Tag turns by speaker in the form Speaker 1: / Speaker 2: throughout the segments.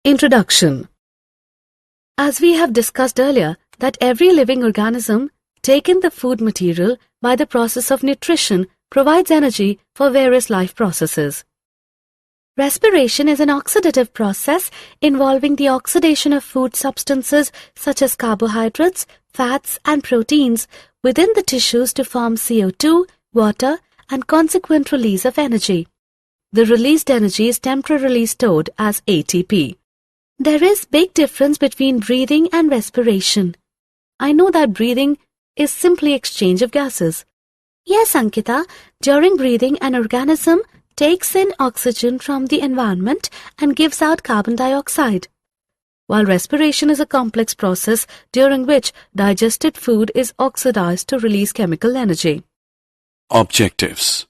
Speaker 1: Introduction. As we have discussed earlier, that every living organism taking the food material by the process of nutrition provides energy for various life processes. Respiration is an oxidative process involving the oxidation of food substances such as carbohydrates, fats and proteins within the tissues to form CO2, water and consequent release of energy. The released energy is temporarily stored as ATP. There is big difference between breathing and respiration. I know that breathing is simply exchange of gases. Yes, Ankita, during breathing an organism takes in oxygen from the environment and gives out carbon dioxide, while respiration is a complex process during which digested food is oxidized to release chemical energy.
Speaker 2: Objectives.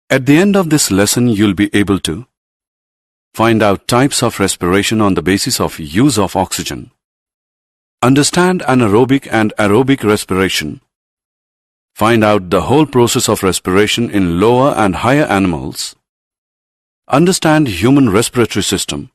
Speaker 2: At the end of this lesson, you'll be able to find out types of respiration on the basis of use of oxygen, understand anaerobic and aerobic respiration, find out the whole process of respiration in lower and higher animals, understand human respiratory system,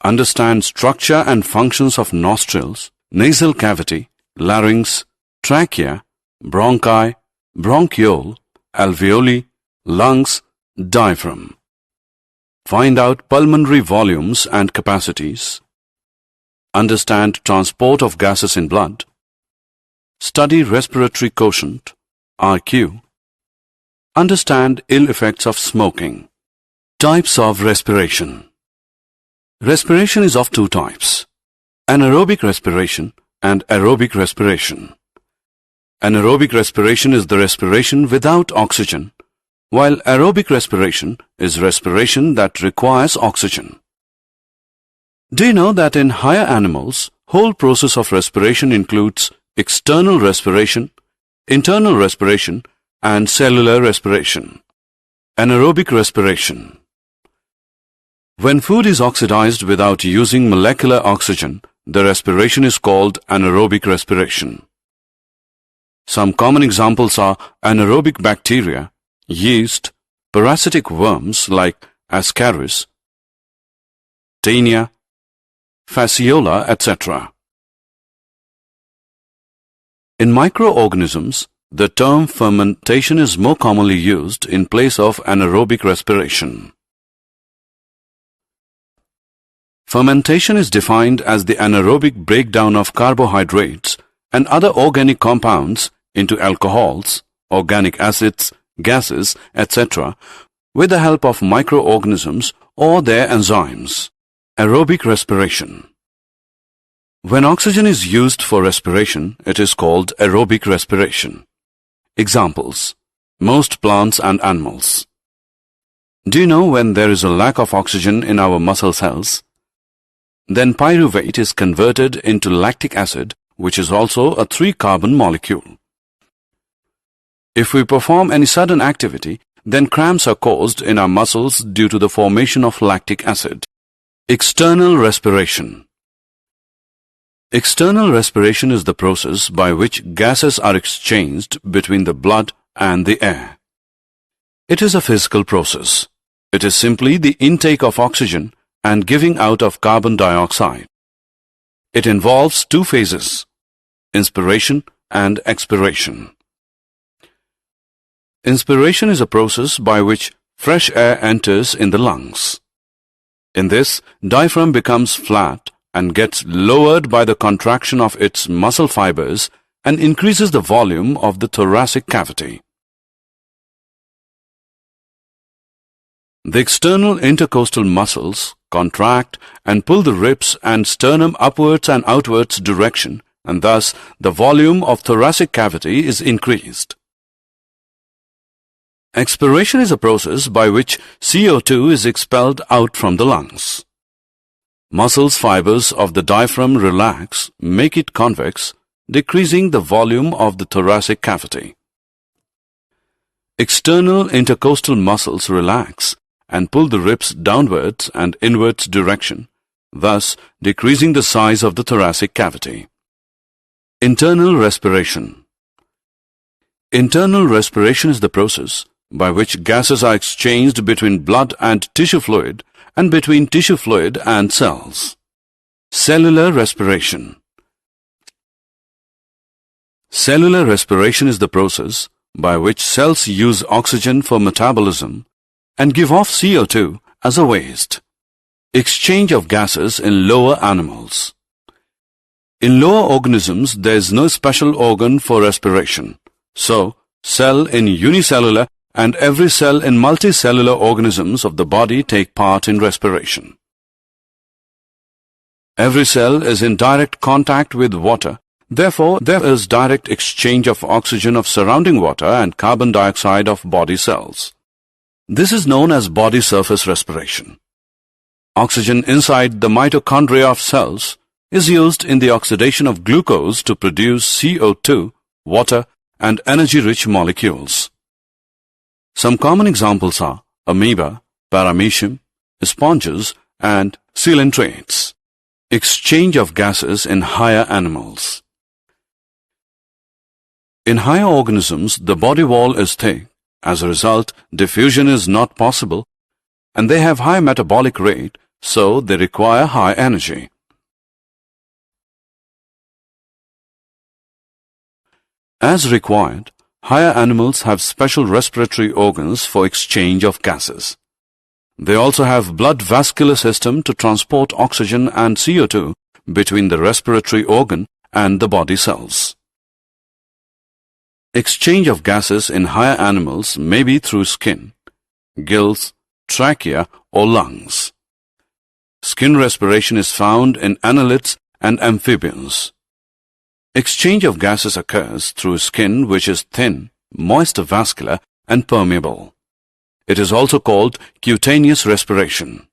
Speaker 2: understand structure and functions of nostrils, nasal cavity, larynx, trachea, bronchi, bronchiole, alveoli, lungs, diaphragm. Find out pulmonary volumes and capacities. Understand transport of gases in blood. Study respiratory quotient, RQ. Understand ill effects of smoking. Types of respiration. Respiration is of two types: anaerobic respiration and aerobic respiration. Anaerobic respiration is the respiration without oxygen, while aerobic respiration is respiration that requires oxygen. Do you know that in higher animals, whole process of respiration includes external respiration, internal respiration, and cellular respiration? Anaerobic respiration. When food is oxidized without using molecular oxygen, the respiration is called anaerobic respiration. Some common examples are anaerobic bacteria, yeast, parasitic worms like Ascaris, Taenia, Fasciola, etc. In microorganisms, the term fermentation is more commonly used in place of anaerobic respiration. Fermentation is defined as the anaerobic breakdown of carbohydrates and other organic compounds into alcohols, organic acids, gases, etc. with the help of microorganisms or their enzymes. Aerobic respiration. When oxygen is used for respiration, it is called aerobic respiration. Examples: most plants and animals. Do you know when there is a lack of oxygen in our muscle cells? Then pyruvate is converted into lactic acid, which is also a 3-carbon molecule. If we perform any sudden activity, then cramps are caused in our muscles due to the formation of lactic acid. External respiration. External respiration is the process by which gases are exchanged between the blood and the air. It is a physical process. It is simply the intake of oxygen and giving out of carbon dioxide. It involves two phases: inspiration and expiration. Inspiration is a process by which fresh air enters in the lungs. In this, diaphragm becomes flat and gets lowered by the contraction of its muscle fibers and increases the volume of the thoracic cavity. The external intercostal muscles contract and pull the ribs and sternum upwards and outwards direction, and thus the volume of thoracic cavity is increased. Expiration is a process by which CO2 is expelled out from the lungs. Muscles fibers of the diaphragm relax, make it convex, decreasing the volume of the thoracic cavity. External intercostal muscles relax and pull the ribs downwards and inwards direction, thus decreasing the size of the thoracic cavity. Internal respiration. Internal respiration is the process by which gases are exchanged between blood and tissue fluid and between tissue fluid and cells. Cellular respiration. Cellular respiration is the process by which cells use oxygen for metabolism and give off CO2 as a waste. Exchange of gases in lower animals. In lower organisms, there is no special organ for respiration. So, cell in unicellular and every cell in multicellular organisms of the body take part in respiration. Every cell is in direct contact with water. Therefore, there is direct exchange of oxygen of surrounding water and carbon dioxide of body cells. This is known as body surface respiration. Oxygen inside the mitochondria of cells is used in the oxidation of glucose to produce CO2, water, and energy-rich molecules. Some common examples are amoeba, paramecium, sponges, and coelentrates. Exchange of gases in higher animals. In higher organisms, the body wall is thick. As a result, diffusion is not possible, and they have high metabolic rate, so they require high energy. As required, higher animals have special respiratory organs for exchange of gases. They also have blood vascular system to transport oxygen and CO2 between the respiratory organ and the body cells. Exchange of gases in higher animals may be through skin, gills, trachea, or lungs. Skin respiration is found in annelids and amphibians. Exchange of gases occurs through skin which is thin, moist vascular, and permeable. It is also called cutaneous respiration.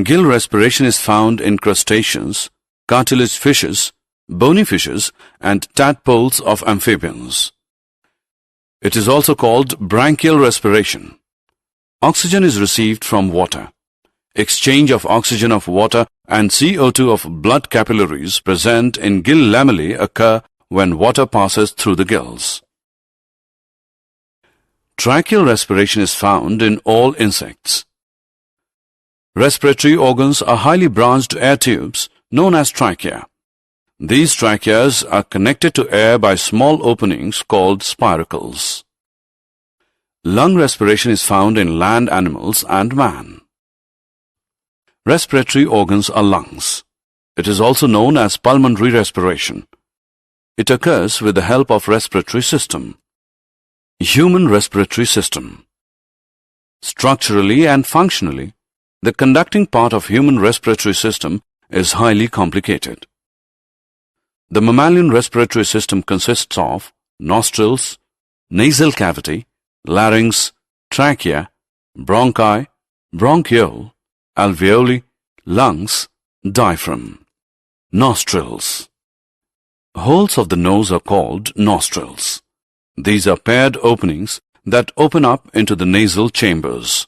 Speaker 2: Gill respiration is found in crustaceans, cartilage fishes, bony fishes, and tadpoles of amphibians. It is also called branchial respiration. Oxygen is received from water. Exchange of oxygen of water and CO2 of blood capillaries present in gill lamellae occur when water passes through the gills. Tracheal respiration is found in all insects. Respiratory organs are highly branched air tubes known as trachea. These tracheas are connected to air by small openings called spiracles. Lung respiration is found in land animals and man. Respiratory organs are lungs. It is also known as pulmonary respiration. It occurs with the help of respiratory system. Human respiratory system. Structurally and functionally, the conducting part of human respiratory system is highly complicated. The mammalian respiratory system consists of nostrils, nasal cavity, larynx, trachea, bronchi, bronchiole, alveoli, lungs, diaphragm. Nostrils. Holes of the nose are called nostrils. These are paired openings that open up into the nasal chambers.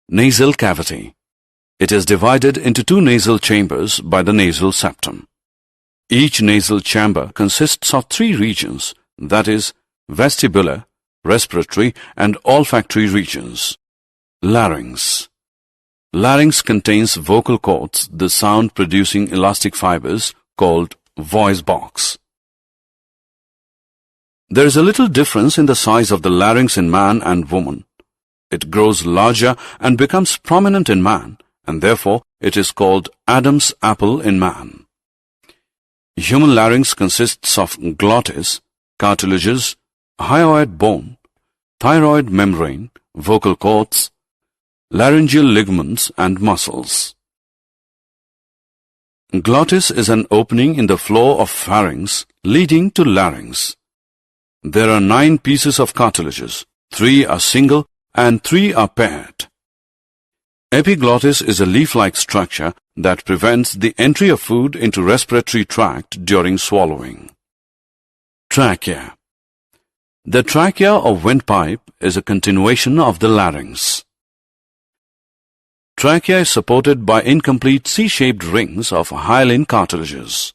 Speaker 2: Nasal cavity. It is divided into two nasal chambers by the nasal septum. Each nasal chamber consists of three regions, that is, vestibular, respiratory, and olfactory regions. Larynx. Larynx contains vocal cords, the sound-producing elastic fibers called voice box. There is a little difference in the size of the larynx in man and woman. It grows larger and becomes prominent in man, and therefore it is called Adam's apple in man. Human larynx consists of glottis, cartilages, hyoid bone, thyroid membrane, vocal cords, laryngeal ligaments, and muscles. Glottis is an opening in the floor of pharynx leading to larynx. There are 9 pieces of cartilages. 3 are single and 3 are paired. Epiglottis is a leaf-like structure that prevents the entry of food into respiratory tract during swallowing. Trachea. The trachea or windpipe is a continuation of the larynx. Trachea is supported by incomplete C-shaped rings of hyaline cartilages.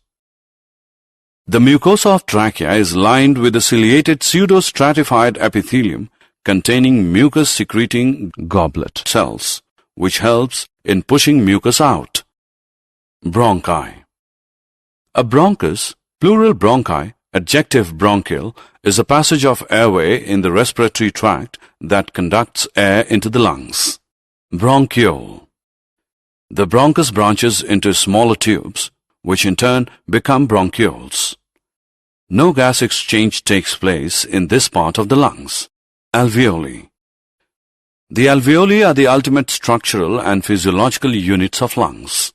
Speaker 2: The mucosa of trachea is lined with a ciliated pseudostratified epithelium containing mucus-secreting goblet cells, which helps in pushing mucus out. Bronchi. A bronchus, plural bronchi, adjective bronchial, is a passage of airway in the respiratory tract that conducts air into the lungs. Bronchiole. The bronchus branches into smaller tubes, which in turn become bronchioles. No gas exchange takes place in this part of the lungs. Alveoli. The alveoli are the ultimate structural and physiological units of lungs.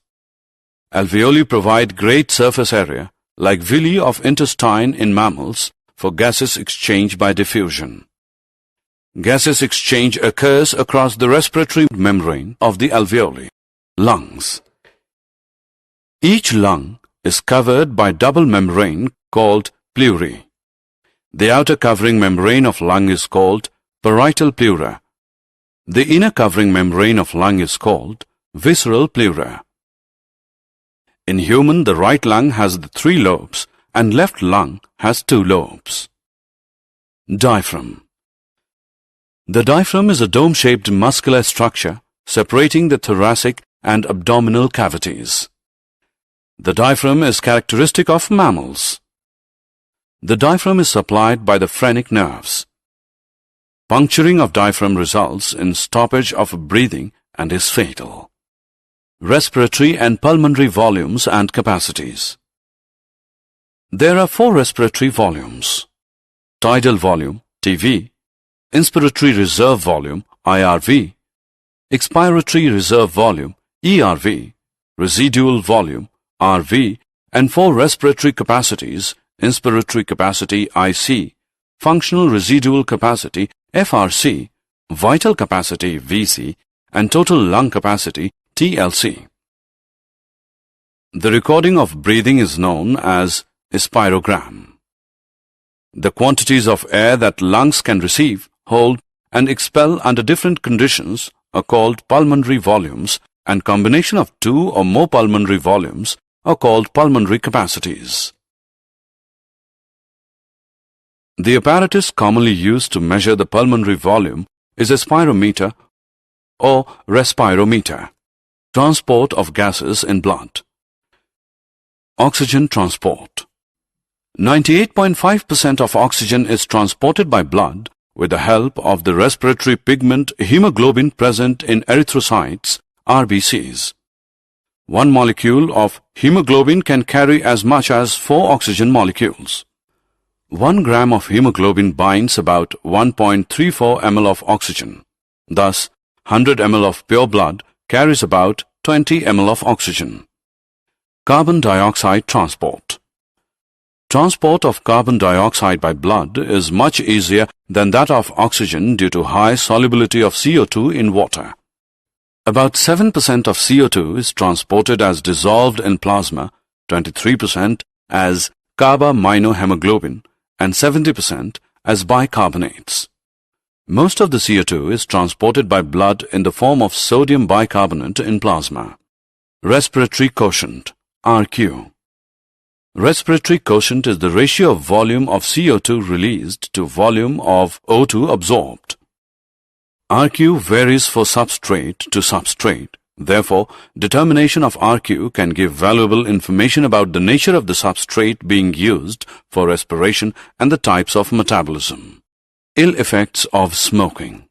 Speaker 2: Alveoli provide great surface area, like villi of intestine in mammals, for gaseous exchange by diffusion. Gaseous exchange occurs across the respiratory membrane of the alveoli. Lungs. Each lung is covered by double membrane called pleurae. The outer covering membrane of lung is called parietal pleura. The inner covering membrane of lung is called visceral pleura. In human, the right lung has the 3 lobes and left lung has 2 lobes. Diaphragm. The diaphragm is a dome-shaped muscular structure separating the thoracic and abdominal cavities. The diaphragm is characteristic of mammals. The diaphragm is supplied by the phrenic nerves. Puncturing of diaphragm results in stoppage of breathing and is fatal. Respiratory and pulmonary volumes and capacities. There are 4 respiratory volumes: tidal volume, TV, inspiratory reserve volume, IRV, expiratory reserve volume, ERV, residual volume, RV, and 4 respiratory capacities: inspiratory capacity, IC, functional residual capacity, FRC, vital capacity, VC, and total lung capacity, TLC. The recording of breathing is known as spirogram. The quantities of air that lungs can receive, hold, and expel under different conditions are called pulmonary volumes, and combination of 2 or more pulmonary volumes are called pulmonary capacities. The apparatus commonly used to measure the pulmonary volume is a spirometer or respirometer. Transport of gases in blood. Oxygen transport. 98.5% of oxygen is transported by blood with the help of the respiratory pigment hemoglobin present in erythrocytes, RBCs. 1 molecule of hemoglobin can carry as much as 4 oxygen molecules. 1 gram of hemoglobin binds about 1.34 ml of oxygen. Thus, 100 ml of pure blood carries about 20 ml of oxygen. Carbon dioxide transport. Transport of carbon dioxide by blood is much easier than that of oxygen due to high solubility of CO2 in water. About 7% of CO2 is transported as dissolved in plasma, 23% as carbaminohemoglobin, and 70% as bicarbonates. Most of the CO2 is transported by blood in the form of sodium bicarbonate in plasma. Respiratory quotient, RQ. Respiratory quotient is the ratio of volume of CO2 released to volume of O2 absorbed. RQ varies for substrate to substrate. Therefore, determination of RQ can give valuable information about the nature of the substrate being used for respiration and the types of metabolism. Ill effects of smoking.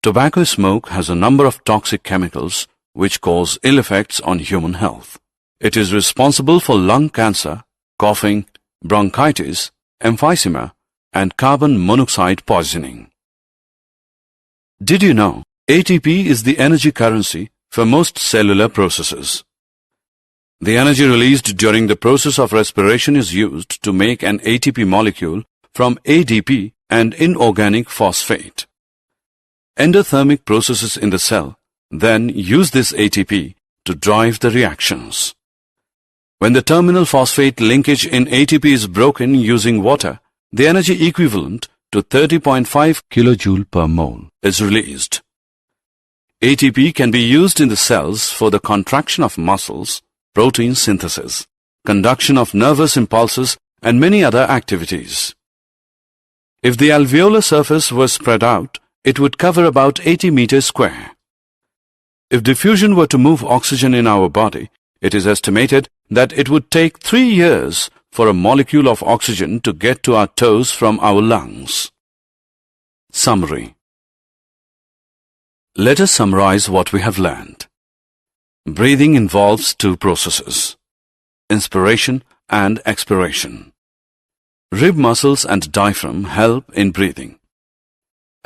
Speaker 2: Tobacco smoke has a number of toxic chemicals which cause ill effects on human health. It is responsible for lung cancer, coughing, bronchitis, emphysema, and carbon monoxide poisoning. Did you know ATP is the energy currency for most cellular processes? The energy released during the process of respiration is used to make an ATP molecule from ADP and inorganic phosphate. Endothermic processes in the cell then use this ATP to drive the reactions. When the terminal phosphate linkage in ATP is broken using water, the energy equivalent to 30.5 kJ per mole is released. ATP can be used in the cells for the contraction of muscles, protein synthesis, conduction of nervous impulses, and many other activities. If the alveolar surface was spread out, it would cover about 80 meters square. If diffusion were to move oxygen in our body, it is estimated that it would take 3 years for a molecule of oxygen to get to our toes from our lungs. Summary. Let us summarize what we have learned. Breathing involves two processes: inspiration and expiration. Rib muscles and diaphragm help in breathing.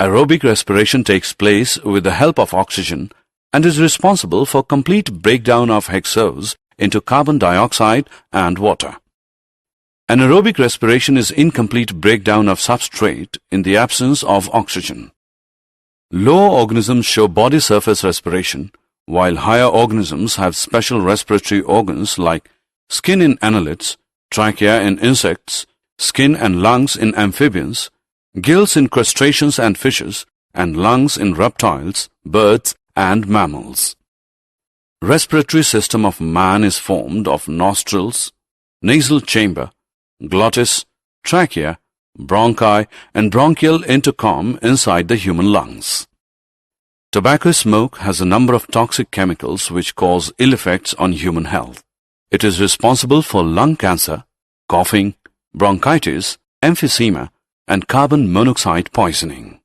Speaker 2: Aerobic respiration takes place with the help of oxygen and is responsible for complete breakdown of hexose into carbon dioxide and water. Anaerobic respiration is incomplete breakdown of substrate in the absence of oxygen. Lower organisms show body surface respiration, while higher organisms have special respiratory organs like skin in annelids, trachea in insects, skin and lungs in amphibians, gills in crustaceans and fishes, and lungs in reptiles, birds, and mammals. Respiratory system of man is formed of nostrils, nasal chamber, glottis, trachea, bronchi, and bronchial intercom inside the human lungs. Tobacco smoke has a number of toxic chemicals which cause ill effects on human health. It is responsible for lung cancer, coughing, bronchitis, emphysema, and carbon monoxide poisoning.